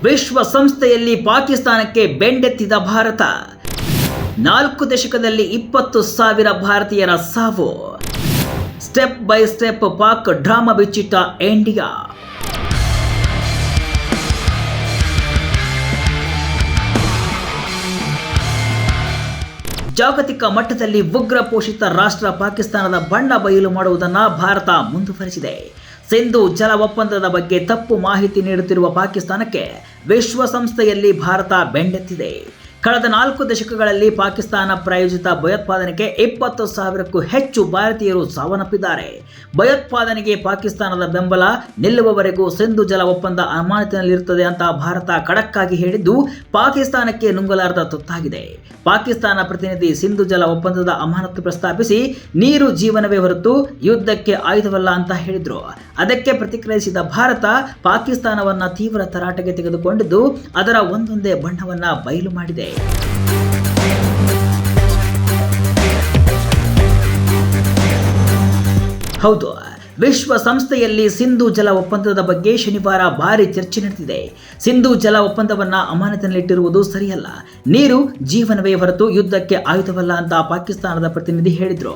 ವಿಶ್ವಸಂಸ್ಥೆಯಲ್ಲಿ ಪಾಕಿಸ್ತಾನಕ್ಕೆ ಬೆಂಡೆತ್ತಿದ ಭಾರತ. 4 ದಶಕದಲ್ಲಿ 20,000 ಭಾರತೀಯರ ಸಾವು. Step by step Pak drama ಬಿಚ್ಚಿಟ್ಟ ಇಂಡಿಯಾ. ಜಾಗತಿಕ ಮಟ್ಟದಲ್ಲಿ ಉಗ್ರ ಪೋಷಿತ ರಾಷ್ಟ್ರ ಪಾಕಿಸ್ತಾನದ ಬಣ್ಣ ಬಯಲು ಮಾಡುವುದನ್ನು ಭಾರತ ಮುಂದುವರಿಸಿದೆ. ಸಿಂಧು ಜಲ ಒಪ್ಪಂದದ ಬಗ್ಗೆ ತಪ್ಪು ಮಾಹಿತಿ ನೀಡುತ್ತಿರುವ ಪಾಕಿಸ್ತಾನಕ್ಕೆ ವಿಶ್ವಸಂಸ್ಥೆಯಲ್ಲಿ ಭಾರತ ಬೆಂಡೆತ್ತಿದೆ. ಕಳೆದ 4 ದಶಕಗಳಲ್ಲಿ ಪಾಕಿಸ್ತಾನ ಪ್ರಾಯೋಜಿತ ಭಯೋತ್ಪಾದನೆಗೆ 20,000ಕ್ಕೂ ಹೆಚ್ಚು ಭಾರತೀಯರು ಸಾವನ್ನಪ್ಪಿದ್ದಾರೆ. ಭಯೋತ್ಪಾದನೆಗೆ ಪಾಕಿಸ್ತಾನದ ಬೆಂಬಲ ನಿಲ್ಲುವವರೆಗೂ ಸಿಂಧು ಜಲ ಒಪ್ಪಂದ ಅಮಾನತಿನಲ್ಲಿರುತ್ತದೆ ಅಂತ ಭಾರತ ಖಡಕ್ ಆಗಿ ಹೇಳಿದ್ದು ಪಾಕಿಸ್ತಾನಕ್ಕೆ ನುಂಗಲಾರದ ತುತ್ತಾಗಿದೆ. ಪಾಕಿಸ್ತಾನ ಪ್ರತಿನಿಧಿ ಸಿಂಧು ಜಲ ಒಪ್ಪಂದದ ಅಮಾನತು ಪ್ರಸ್ತಾಪಿಸಿ ನೀರು ಜೀವನವೇ ಹೊರತು ಯುದ್ಧಕ್ಕೆ ಆಯುಧವಲ್ಲ ಅಂತ ಹೇಳಿದ್ರು. ಅದಕ್ಕೆ ಪ್ರತಿಕ್ರಿಯಿಸಿದ ಭಾರತ ಪಾಕಿಸ್ತಾನವನ್ನ ತೀವ್ರ ತರಾಟೆಗೆ ತೆಗೆದುಕೊಂಡಿದ್ದು ಅದರ ಒಂದೊಂದೇ ಬಣ್ಣವನ್ನ ಬಯಲು ಮಾಡಿದೆ. ಹೌದು, ವಿಶ್ವಸಂಸ್ಥೆಯಲ್ಲಿ ಸಿಂಧು ಜಲ ಒಪ್ಪಂದದ ಬಗ್ಗೆ ಶನಿವಾರ ಭಾರಿ ಚರ್ಚೆ ನಡೆದಿದೆ. ಸಿಂಧು ಜಲ ಒಪ್ಪಂದವನ್ನು ಅಮಾನತಿನಲ್ಲಿಟ್ಟಿರುವುದು ಸರಿಯಲ್ಲ. ನೀರು ಜೀವನವೇ ಹೊರತು ಯುದ್ಧಕ್ಕೆ ಆಯುಧವಲ್ಲ ಅಂತ ಪಾಕಿಸ್ತಾನದ ಪ್ರತಿನಿಧಿ ಹೇಳಿದರು.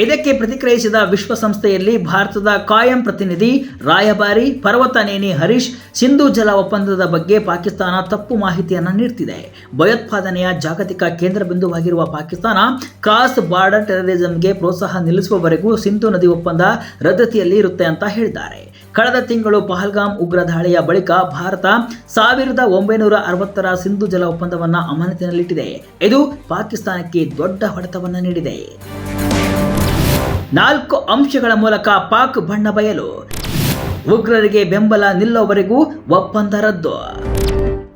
ಇದಕ್ಕೆ ಪ್ರತಿಕ್ರಿಯಿಸಿದ ವಿಶ್ವಸಂಸ್ಥೆಯಲ್ಲಿ ಭಾರತದ ಕಾಯಂ ಪ್ರತಿನಿಧಿ ರಾಯಭಾರಿ ಪರ್ವತನೇನಿ ಹರೀಶ್, ಸಿಂಧು ಜಲ ಒಪ್ಪಂದದ ಬಗ್ಗೆ ಪಾಕಿಸ್ತಾನ ತಪ್ಪು ಮಾಹಿತಿಯನ್ನು ನೀಡುತ್ತಿದೆ. ಭಯೋತ್ಪಾದನೆಯ ಜಾಗತಿಕ ಕೇಂದ್ರ ಬಿಂದುವಾಗಿರುವ ಪಾಕಿಸ್ತಾನ ಕ್ರಾಸ್ ಬಾರ್ಡರ್ ಟೆರರಿಸಂಗೆ ಪ್ರೋತ್ಸಾಹ ನಿಲ್ಲಿಸುವವರೆಗೂ ಸಿಂಧು ನದಿ ಒಪ್ಪಂದ ರದ್ದತಿ ಇರುತ್ತೆ ಅಂತ ಹೇಳಿದ್ದಾರೆ. ಕಳೆದ ತಿಂಗಳು ಪಹಲ್ಗಾಮ್ ಉಗ್ರ ದಾಳಿಯ ಬಳಿಕ ಭಾರತ 1960ರ ಸಿಂಧು ಜಲ ಒಪ್ಪಂದವನ್ನು ಅಮಾನತಿನಲ್ಲಿಟ್ಟಿದೆ. ಇದು ಪಾಕಿಸ್ತಾನಕ್ಕೆ ದೊಡ್ಡ ಹೊಡೆತವನ್ನು ನೀಡಿದೆ. 4 ಅಂಶಗಳ ಮೂಲಕ ಪಾಕ್ ಬಣ್ಣ ಬಯಲು. ಉಗ್ರರಿಗೆ ಬೆಂಬಲ ನಿಲ್ಲುವವರೆಗೂ ಒಪ್ಪಂದ ರದ್ದು.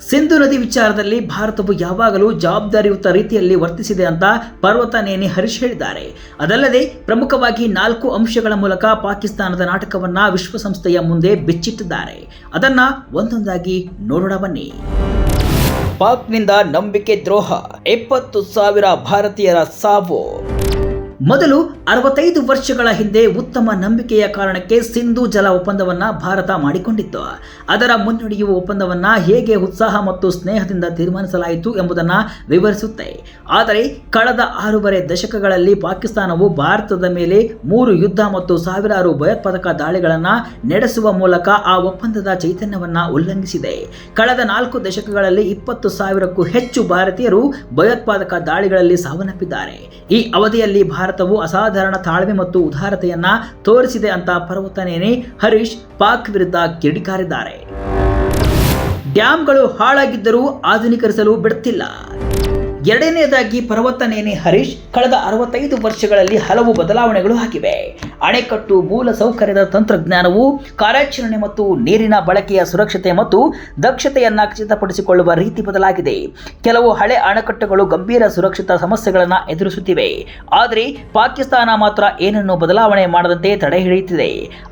ಸಿಂಧು ನದಿ ವಿಚಾರದಲ್ಲಿ ಭಾರತವು ಯಾವಾಗಲೂ ಜವಾಬ್ದಾರಿಯುತ ರೀತಿಯಲ್ಲಿ ವರ್ತಿಸಿದೆ ಅಂತ ಪರ್ವತನೇನಿ ಹರೀಶ್ ಹೇಳಿದ್ದಾರೆ. ಅದಲ್ಲದೆ ಪ್ರಮುಖವಾಗಿ 4 ಅಂಶಗಳ ಮೂಲಕ ಪಾಕಿಸ್ತಾನದ ನಾಟಕವನ್ನ ವಿಶ್ವಸಂಸ್ಥೆಯ ಮುಂದೆ ಬಿಚ್ಚಿಟ್ಟಿದ್ದಾರೆ. ಅದನ್ನ ಒಂದೊಂದಾಗಿ ನೋಡೋಣ ಬನ್ನಿ. ಪಾಕ್ನಿಂದ ನಂಬಿಕೆ ದ್ರೋಹ, 20,000 ಭಾರತೀಯರ ಸಾವು. ಮೊದಲು 65 ವರ್ಷಗಳ ಹಿಂದೆ ಉತ್ತಮ ನಂಬಿಕೆಯ ಕಾರಣಕ್ಕೆ ಸಿಂಧು ಜಲ ಒಪ್ಪಂದವನ್ನು ಭಾರತ ಮಾಡಿಕೊಂಡಿತ್ತು. ಅದರ ಮುನ್ನಡೆಯುವ ಒಪ್ಪಂದವನ್ನು ಹೇಗೆ ಉತ್ಸಾಹ ಮತ್ತು ಸ್ನೇಹದಿಂದ ತೀರ್ಮಾನಿಸಲಾಯಿತು ಎಂಬುದನ್ನು ವಿವರಿಸುತ್ತೆ. ಆದರೆ ಕಳೆದ 6.5 ದಶಕಗಳಲ್ಲಿ ಪಾಕಿಸ್ತಾನವು ಭಾರತದ ಮೇಲೆ 3 ಯುದ್ಧ ಮತ್ತು ಸಾವಿರಾರು ಭಯೋತ್ಪಾದಕ ದಾಳಿಗಳನ್ನು ನಡೆಸುವ ಮೂಲಕ ಆ ಒಪ್ಪಂದದ ಚೈತನ್ಯವನ್ನು ಉಲ್ಲಂಘಿಸಿದೆ. ಕಳೆದ 4 ದಶಕಗಳಲ್ಲಿ 20,000ಕ್ಕೂ ಹೆಚ್ಚು ಭಾರತೀಯರು ಭಯೋತ್ಪಾದಕ ದಾಳಿಗಳಲ್ಲಿ ಸಾವನ್ನಪ್ಪಿದ್ದಾರೆ. ಈ ಅವಧಿಯಲ್ಲಿ ಭಾರತವು ಅಸಾಧಾರಣ ತಾಳ್ಮೆ ಮತ್ತು ಉದಾರತೆಯನ್ನ ತೋರಿಸಿದೆ ಅಂತ ಪರ್ವತನೇನಿ ಹರೀಶ್ ಪಾಕ್ ವಿರುದ್ಧ ಕಿಡಿಕಾರಿದ್ದಾರೆ. ಡ್ಯಾಂಗಳು ಹಾಳಾಗಿದ್ದರೂ ಆಧುನೀಕರಿಸಲು ಬಿಡುತ್ತಿಲ್ಲ. ಎರಡನೆಯದಾಗಿ ಪರ್ವತನೇನಿ ಹರೀಶ್, ಕಳೆದ 65 ವರ್ಷಗಳಲ್ಲಿ ಹಲವು ಬದಲಾವಣೆಗಳು ಆಗಿವೆ. ಅಣೆಕಟ್ಟು ಮೂಲ ಸೌಕರ್ಯದ ತಂತ್ರಜ್ಞಾನವು ಕಾರ್ಯಾಚರಣೆ ಮತ್ತು ನೀರಿನ ಬಳಕೆಯ ಸುರಕ್ಷತೆ ಮತ್ತು ದಕ್ಷತೆಯನ್ನು ಖಚಿತಪಡಿಸಿಕೊಳ್ಳುವ ರೀತಿ ಬದಲಾಗಿದೆ. ಕೆಲವು ಹಳೆ ಅಣೆಕಟ್ಟುಗಳು ಗಂಭೀರ ಸುರಕ್ಷತಾ ಸಮಸ್ಯೆಗಳನ್ನು ಎದುರಿಸುತ್ತಿವೆ. ಆದರೆ ಪಾಕಿಸ್ತಾನ ಮಾತ್ರ ಏನನ್ನು ಬದಲಾವಣೆ ಮಾಡದಂತೆ ತಡೆ ಹಿಡಿಯುತ್ತಿದೆ.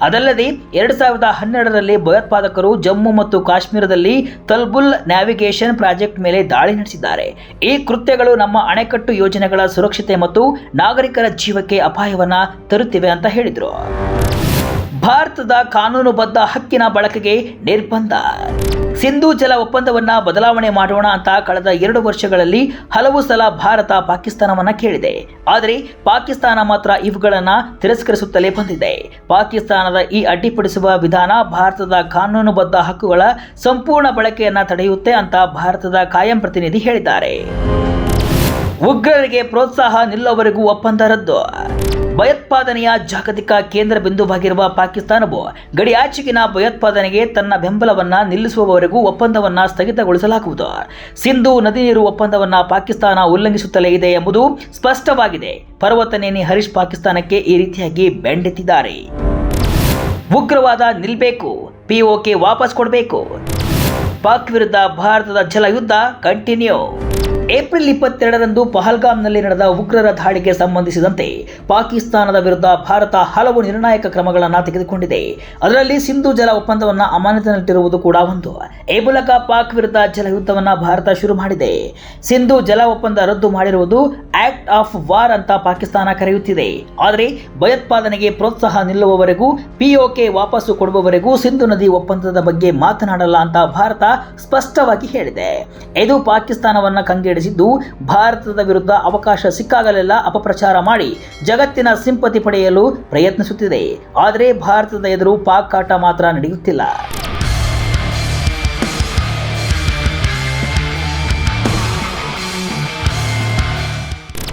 ಅದಲ್ಲದೆ 2012ರಲ್ಲಿ ಭಯೋತ್ಪಾದಕರು ಜಮ್ಮು ಮತ್ತು ಕಾಶ್ಮೀರದಲ್ಲಿ ತಲ್ಬುಲ್ ನ್ಯಾವಿಗೇಷನ್ ಪ್ರಾಜೆಕ್ಟ್ ಮೇಲೆ ದಾಳಿ ನಡೆಸಿದ್ದಾರೆ. ಈ ಕೃತ್ಯಗಳು ನಮ್ಮ ಅಣೆಕಟ್ಟು ಯೋಜನೆಗಳ ಸುರಕ್ಷತೆ ಮತ್ತು ನಾಗರಿಕರ ಜೀವಕ್ಕೆ ಅಪಾಯವನ್ನು ತರುತ್ತಿವೆ ಅಂತ ಹೇಳಿದರು. ಭಾರತದ ಕಾನೂನುಬದ್ಧ ಹಕ್ಕಿನ ಬಳಕೆಗೆ ನಿರ್ಬಂಧ. ಸಿಂಧು ಜಲ ಒಪ್ಪಂದವನ್ನು ಬದಲಾವಣೆ ಮಾಡೋಣ ಅಂತ ಕಳೆದ 2 ವರ್ಷಗಳಲ್ಲಿ ಹಲವು ಸಲ ಭಾರತ ಪಾಕಿಸ್ತಾನವನ್ನು ಕೇಳಿದೆ. ಆದರೆ ಪಾಕಿಸ್ತಾನ ಮಾತ್ರ ಇವುಗಳನ್ನು ತಿರಸ್ಕರಿಸುತ್ತಲೇ ಬಂದಿದೆ. ಪಾಕಿಸ್ತಾನದ ಈ ಅಡ್ಡಿಪಡಿಸುವ ವಿಧಾನ ಭಾರತದ ಕಾನೂನುಬದ್ಧ ಹಕ್ಕುಗಳ ಸಂಪೂರ್ಣ ಬಳಕೆಯನ್ನು ತಡೆಯುತ್ತೆ ಅಂತ ಭಾರತದ ಕಾಯಂ ಪ್ರತಿನಿಧಿ ಹೇಳಿದ್ದಾರೆ. ಉಗ್ರರಿಗೆ ಪ್ರೋತ್ಸಾಹ ನಿಲ್ಲುವವರೆಗೂ ಒಪ್ಪಂದ ರದ್ದು. ಭಯೋತ್ಪಾದನೆಯ ಜಾಗತಿಕ ಕೇಂದ್ರ ಬಿಂದುವಾಗಿರುವ ಪಾಕಿಸ್ತಾನವು ಗಡಿಯಾಚೆಗಿನ ಭಯೋತ್ಪಾದನೆಗೆ ತನ್ನ ಬೆಂಬಲವನ್ನು ನಿಲ್ಲಿಸುವವರೆಗೂ ಒಪ್ಪಂದವನ್ನು ಸ್ಥಗಿತಗೊಳಿಸಲಾಗುವುದು. ಸಿಂಧು ನದಿ ನೀರು ಒಪ್ಪಂದವನ್ನು ಪಾಕಿಸ್ತಾನ ಉಲ್ಲಂಘಿಸುತ್ತಲೇ ಇದೆ ಎಂಬುದು ಸ್ಪಷ್ಟವಾಗಿದೆ. ಪರ್ವತನೇನಿ ಹರೀಶ್ ಪಾಕಿಸ್ತಾನಕ್ಕೆ ಈ ರೀತಿಯಾಗಿ ಬೆಂಡೆತ್ತಿದ್ದಾರೆ. ಉಗ್ರವಾದ ನಿಲ್ಬೇಕು, POK ವಾಪಸ್ ಕೊಡಬೇಕು. ಪಾಕ್ ವಿರುದ್ಧ ಭಾರತದ ಜಲ ಯುದ್ಧ ಕಂಟಿನ್ಯೂ. ಏಪ್ರಿಲ್ 22ರಂದು ಪಹಲ್ಗಾಮ್ನಲ್ಲಿ ನಡೆದ ಉಗ್ರರ ದಾಳಿಗೆ ಸಂಬಂಧಿಸಿದಂತೆ ಪಾಕಿಸ್ತಾನದ ವಿರುದ್ಧ ಭಾರತ ಹಲವು ನಿರ್ಣಾಯಕ ಕ್ರಮಗಳನ್ನು ತೆಗೆದುಕೊಂಡಿದೆ. ಅದರಲ್ಲಿ ಸಿಂಧು ಜಲ ಒಪ್ಪಂದವನ್ನು ಅಮಾನತಿನಲ್ಲಿಟ್ಟಿರುವುದು ಕೂಡ ಒಂದು. ಈ ಮೂಲಕ ಪಾಕ್ ವಿರುದ್ಧ ಜಲಯುದ್ಧವನ್ನು ಭಾರತ ಶುರು ಮಾಡಿದೆ. ಸಿಂಧು ಜಲ ಒಪ್ಪಂದ ರದ್ದು ಮಾಡಿರುವುದು ಆಕ್ಟ್ ಆಫ್ ವಾರ್ ಅಂತ ಪಾಕಿಸ್ತಾನ ಕರೆಯುತ್ತಿದೆ. ಆದರೆ ಭಯೋತ್ಪಾದನೆಗೆ ಪ್ರೋತ್ಸಾಹ ನಿಲ್ಲುವವರೆಗೂ, ಪಿಒಕೆ ವಾಪಸ್ಸು ಕೊಡುವವರೆಗೂ ಸಿಂಧು ನದಿ ಒಪ್ಪಂದದ ಬಗ್ಗೆ ಮಾತನಾಡಲ್ಲ ಅಂತ ಭಾರತ ಸ್ಪಷ್ಟವಾಗಿ ಹೇಳಿದೆ. ಇದು ಪಾಕಿಸ್ತಾನವನ್ನು ಕಂಗೆಡಿಸಿದ್ದು, ಭಾರತದ ವಿರುದ್ಧ ಅವಕಾಶ ಸಿಕ್ಕಾಗಲೆಲ್ಲ ಅಪಪ್ರಚಾರ ಮಾಡಿ ಜಗತ್ತಿನ ಸಿಂಪತಿ ಪಡೆಯಲು ಪ್ರಯತ್ನಿಸುತ್ತಿದೆ. ಆದರೆ ಭಾರತದ ಎದುರು ಪಾಕ್ ಕಾಟ ಮಾತ್ರ ನಡೆಯುತ್ತಿಲ್ಲ.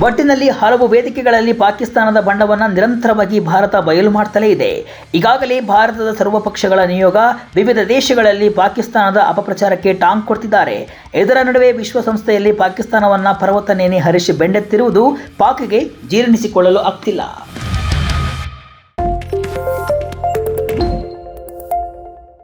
ಒಟ್ಟಿನಲ್ಲಿ ಹಲವು ವೇದಿಕೆಗಳಲ್ಲಿ ಪಾಕಿಸ್ತಾನದ ಬಣ್ಣವನ್ನು ನಿರಂತರವಾಗಿ ಭಾರತ ಬಯಲು ಮಾಡ್ತಲೇ ಇದೆ. ಈಗಾಗಲೇ ಭಾರತದ ಸರ್ವಪಕ್ಷಗಳ ನಿಯೋಗ ವಿವಿಧ ದೇಶಗಳಲ್ಲಿ ಪಾಕಿಸ್ತಾನದ ಅಪಪ್ರಚಾರಕ್ಕೆ ಟಾಂಗ್ ಕೊಡ್ತಿದ್ದಾರೆ. ಇದರ ನಡುವೆ ವಿಶ್ವಸಂಸ್ಥೆಯಲ್ಲಿ ಪಾಕಿಸ್ತಾನವನ್ನು ಪರ್ವತ ನೇಣಿ ಹರಿಸಿ ಬೆಂಡೆತ್ತಿರುವುದು ಪಾಕ್ಗೆ ಜೀರ್ಣಿಸಿಕೊಳ್ಳಲು ಆಗ್ತಿಲ್ಲ.